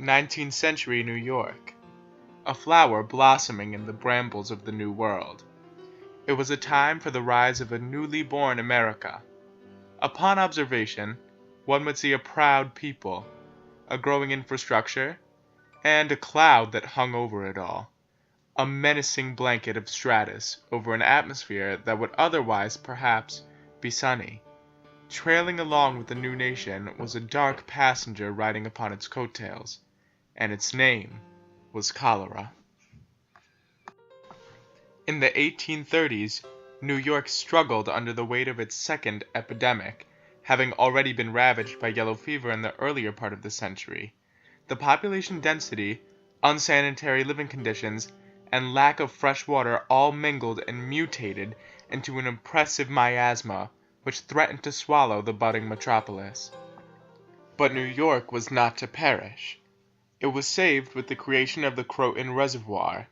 19th century New York, a flower blossoming in the brambles of the New World. It was a time for the rise of a newly born America. Upon observation, one would see a proud people, a growing infrastructure, and a cloud that hung over it all, a menacing blanket of stratus over an atmosphere that would otherwise, perhaps, be sunny. Trailing along with the new nation was a dark passenger riding upon its coattails, and its name was cholera. In the 1830s, New York struggled under the weight of its second epidemic, having already been ravaged by yellow fever in the earlier part of the century. The population density, unsanitary living conditions, and lack of fresh water all mingled and mutated into an oppressive miasma which threatened to swallow the budding metropolis. But New York was not to perish. It was saved with the creation of the Croton Reservoir.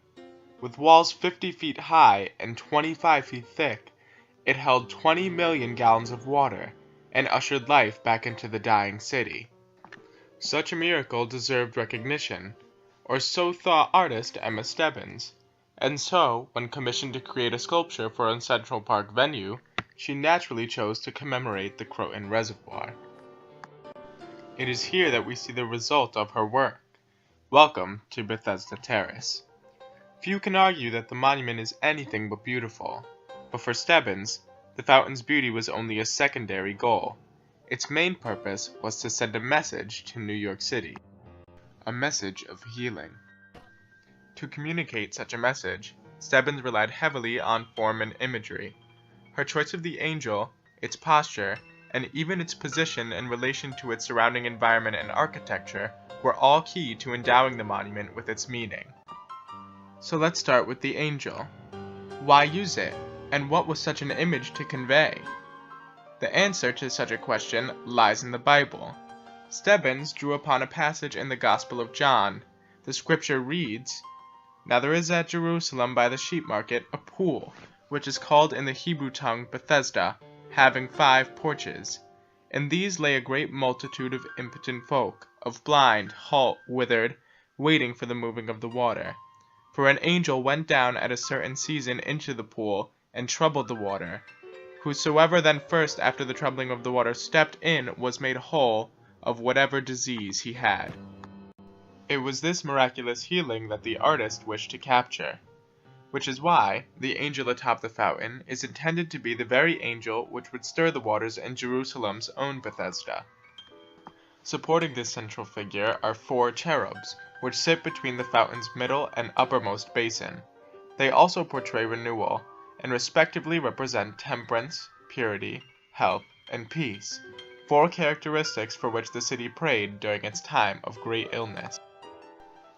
With walls 50 feet high and 25 feet thick, it held 20 million gallons of water and ushered life back into the dying city. Such a miracle deserved recognition, or so thought artist Emma Stebbins, and so, when commissioned to create a sculpture for a Central Park venue, she naturally chose to commemorate the Croton Reservoir. It is here that we see the result of her work. Welcome to Bethesda Terrace. Few can argue that the monument is anything but beautiful, but for Stebbins, the fountain's beauty was only a secondary goal. Its main purpose was to send a message to New York City, a message of healing. To communicate such a message, Stebbins relied heavily on form and imagery. Her choice of the angel, its posture, and even its position in relation to its surrounding environment and architecture were all key to endowing the monument with its meaning. So let's start with the angel. Why use it, and what was such an image to convey? The answer to such a question lies in the Bible. Stebbins drew upon a passage in the Gospel of John. The scripture reads, "Now there is at Jerusalem by the sheep market a pool, which is called in the Hebrew tongue Bethesda, having 5 porches. In these lay a great multitude of impotent folk, of blind, halt, withered, waiting for the moving of the water. For an angel went down at a certain season into the pool, and troubled the water. Whosoever then first after the troubling of the water stepped in was made whole of whatever disease he had." It was this miraculous healing that the artist wished to capture, which is why the angel atop the fountain is intended to be the very angel which would stir the waters in Jerusalem's own Bethesda. Supporting this central figure are 4 cherubs, which sit between the fountain's middle and uppermost basin. They also portray renewal, and respectively represent temperance, purity, health, and peace, 4 characteristics for which the city prayed during its time of great illness.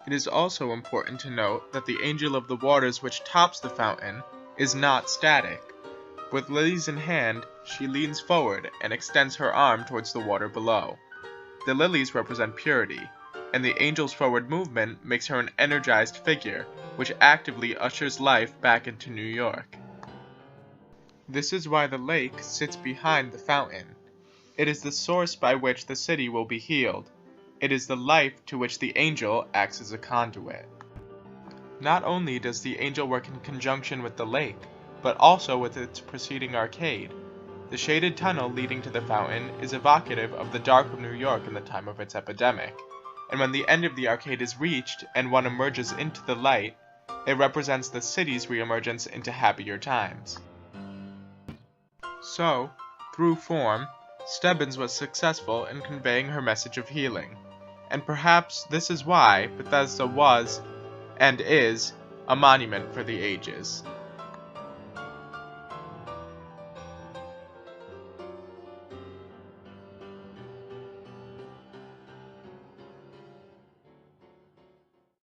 It is also important to note that the angel of the waters which tops the fountain is not static. With lilies in hand, she leans forward and extends her arm towards the water below. The lilies represent purity, and the angel's forward movement makes her an energized figure, which actively ushers life back into New York. This is why the lake sits behind the fountain. It is the source by which the city will be healed. It is the life to which the angel acts as a conduit. Not only does the angel work in conjunction with the lake, but also with its preceding arcade. The shaded tunnel leading to the fountain is evocative of the dark of New York in the time of its epidemic, and when the end of the arcade is reached and one emerges into the light, it represents the city's reemergence into happier times. So, through form, Stebbins was successful in conveying her message of healing, and perhaps this is why Bethesda was, and is, a monument for the ages.